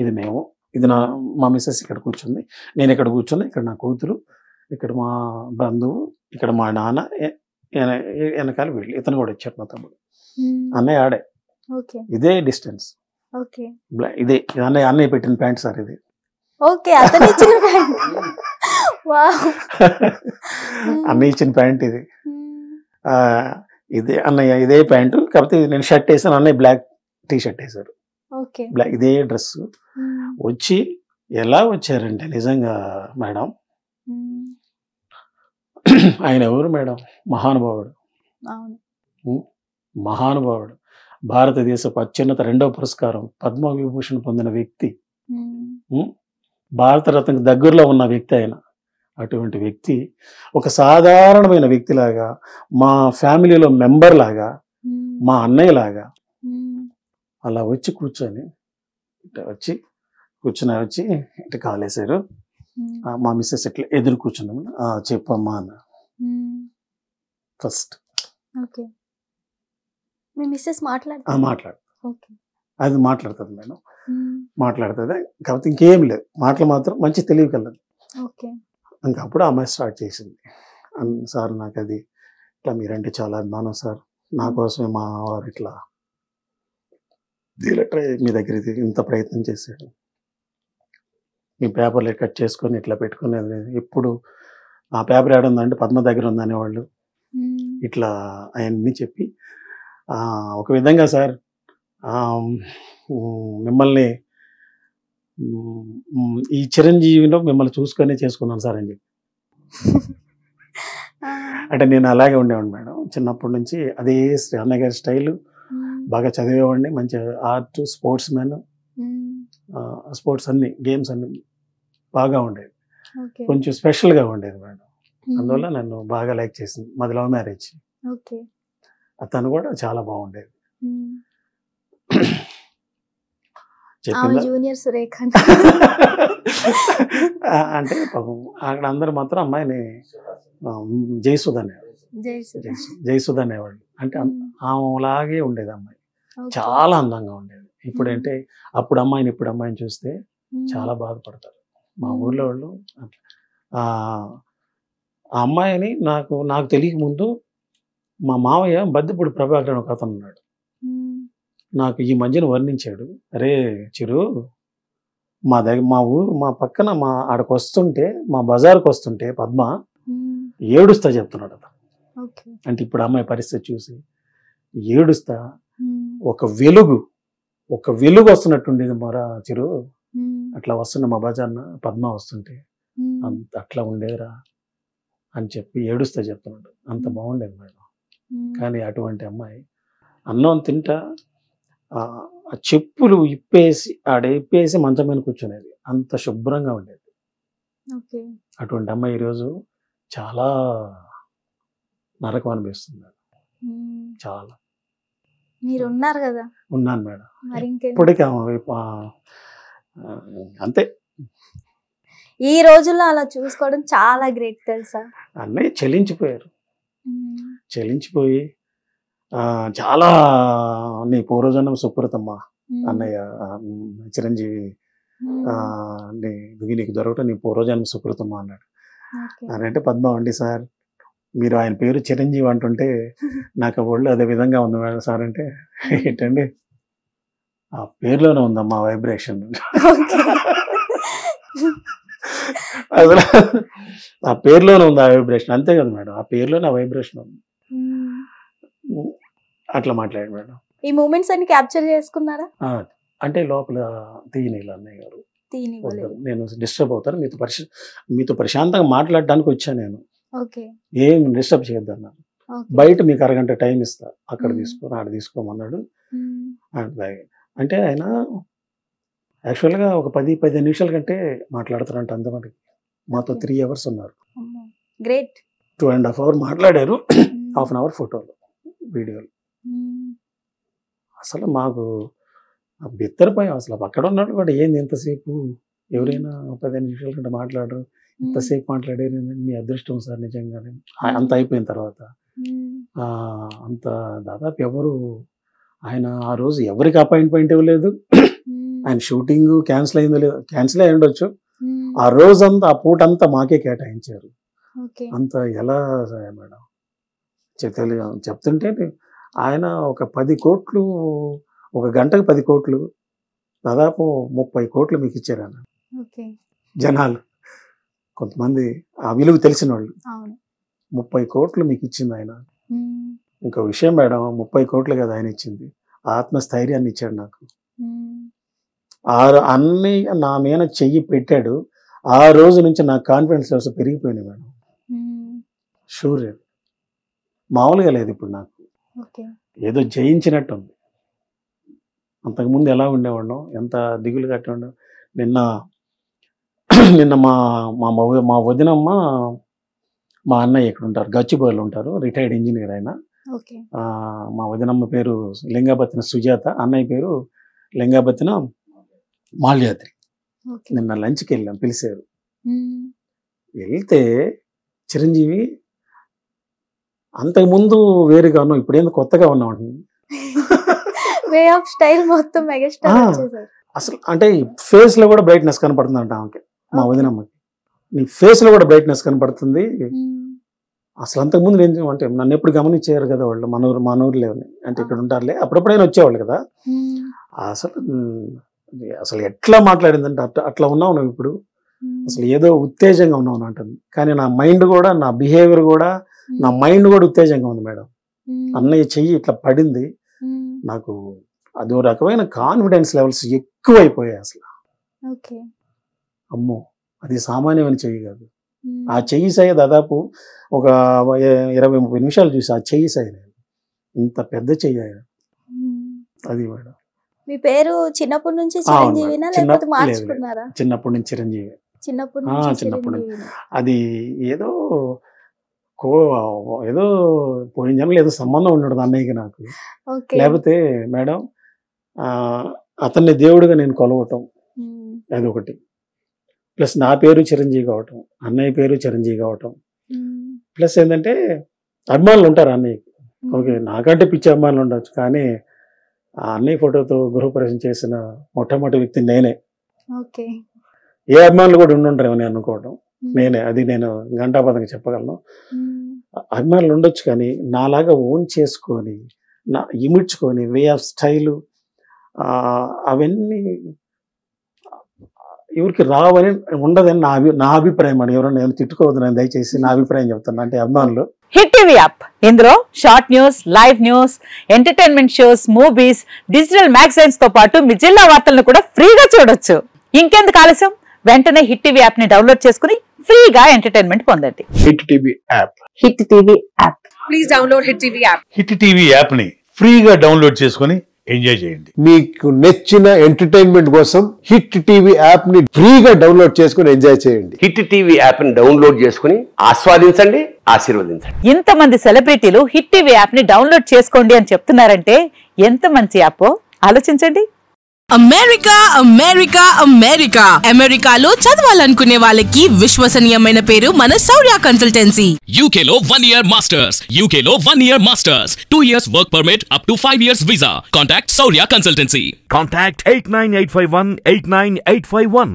ఇది మేము, ఇది మా మిస్సెస్ ఇక్కడ కూర్చుంది, నేను ఇక్కడ కూర్చున్నా, ఇక్కడ నా కూతురు, ఇక్కడ మా బంధువు, ఇక్కడ మా నాన్న, వెనకాల వీళ్ళు, ఇతను కూడా వచ్చారు మా తమ్ముడు, అన్నయ్య ఆడే, ఇదే డిస్టెన్స్, ఇదే అన్నయ్య పెట్టిన ప్యాంట్ సార్ ఇది. అన్నయ్య ఇచ్చిన ప్యాంట్ ఇది, ఇదే అన్నయ్య ఇదే ప్యాంటు, కాకపోతే నేను షర్ట్ వేసాను, అన్నయ్య బ్లాక్ టీ షర్ట్ వేసారు, బ్లాక్ ఇదే డ్రెస్. వచ్చి ఎలా వచ్చారంటే నిజంగా మేడం, ఆయన ఎవరు మేడం, మహానుభావుడు, మహానుభావుడు, భారతదేశ అత్యున్నత 2వ పురస్కారం పద్మవిభూషణ్ పొందిన వ్యక్తి, భారతరత్నకు దగ్గరలో ఉన్న వ్యక్తి ఆయన. అటువంటి వ్యక్తి ఒక సాధారణమైన వ్యక్తిలాగా, మా ఫ్యామిలీలో మెంబర్ లాగా, మా అన్నయ్య లాగా అలా వచ్చి కూర్చొని ఇట్లా వచ్చి ఇట్లా కాలేశారు. మా మిస్సెస్ ఇట్లా ఎదురు కూర్చున్నాము, చెప్పమ్మా అన్న ఫస్ట్. మాట్లాడు అది మాట్లాడుతుంది మేడం, మాట్లాడుతుంది, కాకపోతే ఇంకేం లేదు, మాటలు మాత్రం మంచి తెలియగలదు. ఇంకా అప్పుడు అమ్మాయి స్టార్ట్ చేసింది, సార్ నాకు అది ఇట్లా మీరంటే చాలా అభిమానం సార్, నా కోసమే మా వారు ఇట్లా మీ దగ్గర ఇంత ప్రయత్నం చేశాడు, మీ పేపర్లు కట్ చేసుకొని ఇట్లా పెట్టుకునేది, ఇప్పుడు ఆ పేపర్ ఏడుందంటే పద్మ దగ్గర ఉందనేవాళ్ళు, ఇట్లా అవన్నీ చెప్పి ఒక విధంగా సార్ మిమ్మల్ని ఈ చిరంజీవిలో మిమ్మల్ని చూసుకొని చేసుకున్నాను సార్ అని చెప్పి. అంటే నేను అలాగే ఉండేవాడిని మేడం, చిన్నప్పటి నుంచి అదే అన్నయ్య గారి స్టైల్, బాగా చదివేవాడిని, మంచి ఆర్ట్, స్పోర్ట్స్ మ్యాన్, స్పోర్ట్స్ అన్ని గేమ్స్ అన్ని బాగా ఉండేది, కొంచెం స్పెషల్గా ఉండేది మేడం. అందువల్ల నన్ను బాగా లైక్ చేసింది. మాది లవ్ మ్యారేజ్, అతను కూడా చాలా బాగుండేది. అంటే పాపం అక్కడ అందరు మాత్రం అమ్మాయిని జయసుధ అనేవాళ్ళు, అంటే ఆమెలాగే ఉండేది అమ్మాయి, చాలా అందంగా ఉండేది. ఇప్పుడంటే అప్పుడు అమ్మాయిని ఇప్పుడు అమ్మాయిని చూస్తే చాలా బాధపడతారు మా ఊర్లో వాళ్ళు. ఆ అమ్మాయిని నాకు తెలియక ముందు మా మావయ్య బద్దెపూడి ప్రభాకర్ ఒక అతను ఉన్నాడు, నాకు ఈ మధ్యన వర్ణించాడు, అరే చిరు మా ఊరు మా పక్కన ఆడకు వస్తుంటే, మా బజార్కి వస్తుంటే పద్మ ఏడుస్తా చెప్తున్నాడు అతను. అంటే ఇప్పుడు అమ్మాయి పరిస్థితి చూసి ఏడుస్తా, ఒక వెలుగు వస్తున్నట్టుండేది మరా చిరు, అట్లా వస్తున్న మా బజార్న పద్మ వస్తుంటే అట్లా ఉండేదిరా అని చెప్పి ఏడుస్తా చెప్తున్నాడు. అంత బాగుండేది మేడం. కానీ అటువంటి అమ్మాయి అన్నం తింటా ఆ చెప్పులు ఇప్పేసి మంచం మీద కూర్చునేది, అంత శుభ్రంగా ఉండేది. అటువంటి అమ్మాయి ఈరోజు చాలా నరకం అనిపిస్తుంది. చాలా. మీరు ఉన్నారు కదా? ఉన్నాను మేడం, ఇప్పటికీ అంతే. ఈ రోజుల్లో అలా చూసుకోవడం చాలా గ్రేట్ తెలుసా. అన్నయ్య చెలించిపోయి చాలా నీ పూర్వజన్మ సుకృతమ్మా అన్నయ్య చిరంజీవి, నీకు దొరకటం నీ పూర్వజన్మ సుకృతమ్మా అన్నాడు. అంటే పద్మ అండి సార్, మీరు ఆయన పేరు చిరంజీవి అంటుంటే నాకు ఒళ్ళు అదే విధంగా ఉంది మేడం సార్ అంటే, ఏంటండి ఆ పేరులోనే ఉందమ్మా వైబ్రేషన్. అసలు ఆ పేరులోనే ఉంది ఆ వైబ్రేషన్, అంతే కదా మేడం, ఆ పేరులోనే ఆ వైబ్రేషన్ ఉంది. అట్లా మాట్లాడాడు మేడం. ఈ మూమెంట్స్ అన్ని క్యాప్చర్ చేసుకున్నారా? అంటే లోపల తీయనీళ్ళు అన్నయ్య గారు, నేను డిస్టర్బ్ అవుతాను, మీతో ప్రశాంతంగా మాట్లాడడానికి వచ్చాను నేను, ఏం డిస్టర్బ్ చేయొద్దన్నాను. బయట మీకు అరగంట టైం ఇస్తా, అక్కడ ఆడ తీసుకోమన్నాడు. అంటే ఆయన యాక్చువల్గా ఒక 10-15 నిమిషాల కంటే మాట్లాడుతారంట అంతమందికి. మాతో 3 hours ఉన్నారు. గ్రేట్. 2.5 hours మాట్లాడారు, 1/2 hour ఫోటోలు వీడియోలు. అసలు మాకు బిత్తరపోయాం. అసలు అక్కడ ఉన్నాడు కూడా ఏంది ఎంతసేపు, ఎవరైనా 15 నిమిషాల కంటే మాట్లాడరు, ఇంతసేపు మాట్లాడారు, మీ అదృష్టం సార్ నిజంగానే. అంత అయిపోయిన తర్వాత అంత దాదాపు ఎవరు ఆయన ఆ రోజు ఎవరికి అపాయింట్మెంట్ ఇవ్వలేదు, ఆయన షూటింగ్ క్యాన్సిల్ అయిందో లేదో, క్యాన్సిల్ అయి ఉండొచ్చు. ఆ రోజంతా ఆ పూట అంతా మాకే కేటాయించారు. అంత ఎలా మేడం చెప్తుంటే ఆయన ఒక 10 కోట్లు, ఒక గంటకు 10 కోట్లు, దాదాపు 30 కోట్లు మీకు ఇచ్చారు ఆయన. జనాలు కొంతమంది ఆ విలువ తెలిసిన వాళ్ళు 30 కోట్లు మీకు ఇచ్చింది ఆయన. ఇంకో విషయం మేడం, 30 కోట్లు కదా ఆయన ఇచ్చింది, ఆత్మస్థైర్యాన్ని ఇచ్చాడు నాకు. అన్నీ నా మీద చెయ్యి పెట్టాడు. ఆ రోజు నుంచి నా కాన్ఫిడెన్స్ లెవెల్స్ పెరిగిపోయినాయి మేడం. షూర్, మామూలుగా లేదు ఇప్పుడు నాకు. ఏదో జయించినట్టు ఉంది. అంతకుముందు ఎలా ఉండేవాళ్ళం, ఎంత దిగులు కట్టి ఉండే. నిన్న మా వదినమ్మ, మా అన్నయ్య ఇక్కడ ఉంటారు, గచ్చిబౌలిలో ఉంటారు, రిటైర్డ్ ఇంజనీర్ ఆయన. మా వదినమ్మ పేరు లింగాబత్తిన సుజాత, అన్నయ్య పేరు లింగాబత్తిన మాల్యాద్రి. నిన్న లంచ్కి వెళ్ళాం, పిలిచారు. వెళ్తే చిరంజీవి అంతకుముందు వేరుగా ఉన్నాం, ఇప్పుడేందో కొత్తగా ఉన్నాం అంటుంది. అసలు అంటే ఫేస్ లో కూడా బ్రైట్నెస్ కనపడుతుంది అంట ఆమెకి, మా వదినమ్మకి. నీ ఫేస్ లో కూడా బ్రైట్నెస్ కనపడుతుంది. అసలు అంతకుముందు నేను అంటే నన్ను ఎప్పుడు గమనించారు కదా వాళ్ళు, మన ఊర్లో అంటే ఇక్కడ ఉంటారులే, అప్పుడప్పుడైనా వచ్చేవాళ్ళు కదా. అసలు ఎట్లా మాట్లాడిందంటే అట్లా ఉన్నావు నువ్వు ఇప్పుడు, అసలు ఏదో ఉత్తేజంగా ఉన్నావు అంటుంది. కానీ నా మైండ్ కూడా, నా బిహేవియర్ కూడా, నా మైండ్ కూడా ఉత్తేజంగా ఉంది మేడం. అన్నయ్య చెయ్యి ఇట్లా పడింది, నాకు అదో రకమైన కాన్ఫిడెన్స్ లెవెల్స్ ఎక్కువైపోయాయి అసలు. అమ్మో, అది సామాన్యమైన చెయ్యి కాదు. ఆ చెయ్యి సాయి దాదాపు ఒక 20-30 నిమిషాలు చూసి ఆ చెయ్యి సాయి, ఇంత పెద్ద చెయ్యి అది మేడం. మీ పేరు చిన్నప్పటి నుంచి చిరంజీవినా లేకపోతే మార్చుకున్నారా? చిన్నప్పటి నుంచి చిరంజీవి. చిన్నప్పటి నుంచి. అది ఏదో పోయిన జన్మలో ఏదో సంబంధం ఉండదు అన్నయ్యకి నాకు. లేకపోతే మేడం అతన్ని దేవుడిగా నేను కొలవటం అదొకటి, ప్లస్ నా పేరు చిరంజీవి కావటం, అన్నయ్య పేరు చిరంజీవి కావటం, ప్లస్ ఏంటంటే అభిమానులు ఉంటారు అన్నయ్యకి. ఓకే, నాకంటే పిచ్చి అభిమానులు ఉండొచ్చు, కానీ ఆ అన్నయ్య ఫోటోతో గృహప్రవేశం చేసిన మొట్టమొదటి వ్యక్తి నేనే. ఏ అభిమానులు కూడా ఉండుంటారేమో నేను అనుకోవడం నేనే. అది నేను గంటాపదంగా చెప్పగలను. అభిమానులు ఉండొచ్చు, కానీ నాలాగా ఓన్ చేసుకొని, నా ఇమిడ్చుకొని, వే ఆఫ్ స్టైలు అవన్నీ ఎవరికి రావని ఉండదని నా అభిప్రాయం అండి. ఎవరైనా నేను తిట్టుకోవద్దు, నేను దయచేసి నా అభిప్రాయం చెప్తాను. అంటే అభిమానులు హిట్ టీవీ యాప్, ఇందులో short news, live news, entertainment shows, movies, digital magazines తో పాటు మీ జిల్లా వార్తలను కూడా ఫ్రీగా చూడొచ్చు. ఇంకెందుకు ఆలస్యం, వెంటనే హిట్ టీవీ యాప్ ని డౌన్లోడ్ చేసుకుని ఫ్రీగా ఎంటర్టైన్మెంట్ పొందండి. Hit TV app. Hit TV app. Please download hit TV app. Hit TV app ని ఫ్రీగా డౌన్లోడ్ చేసుకుని ఎంజాయ్ చేయండి. మీకు నచ్చిన ఎంటర్టైన్మెంట్ కోసం హిట్ టీవీ యాప్ ని ఫ్రీగా డౌన్లోడ్ చేసుకుని ఎంజాయ్ చేయండి. హిట్ టీవీ యాప్ ని డౌన్లోడ్ చేసుకుని ఆస్వాదించండి, ఆశీర్వదించండి. ఇంతమంది సెలబ్రిటీలు హిట్ టీవీ యాప్ ని డౌన్లోడ్ చేసుకోండి అని చెప్తున్నారంటే ఎంత మంచి యాప్ ఆలోచించండి. అమెరికా అమెరికా అమెరికా అమెరికాలో చదవాలనుకునే వాళ్ళకి విశ్వసనీయమైన పేరు మన శౌర్య కన్సల్టెన్సీ. UK లో 1 year masters, UK లో 1 year masters, 2 years work permit up to 5 years visa. Contact Shaurya Consultancy. Contact 89851 89851.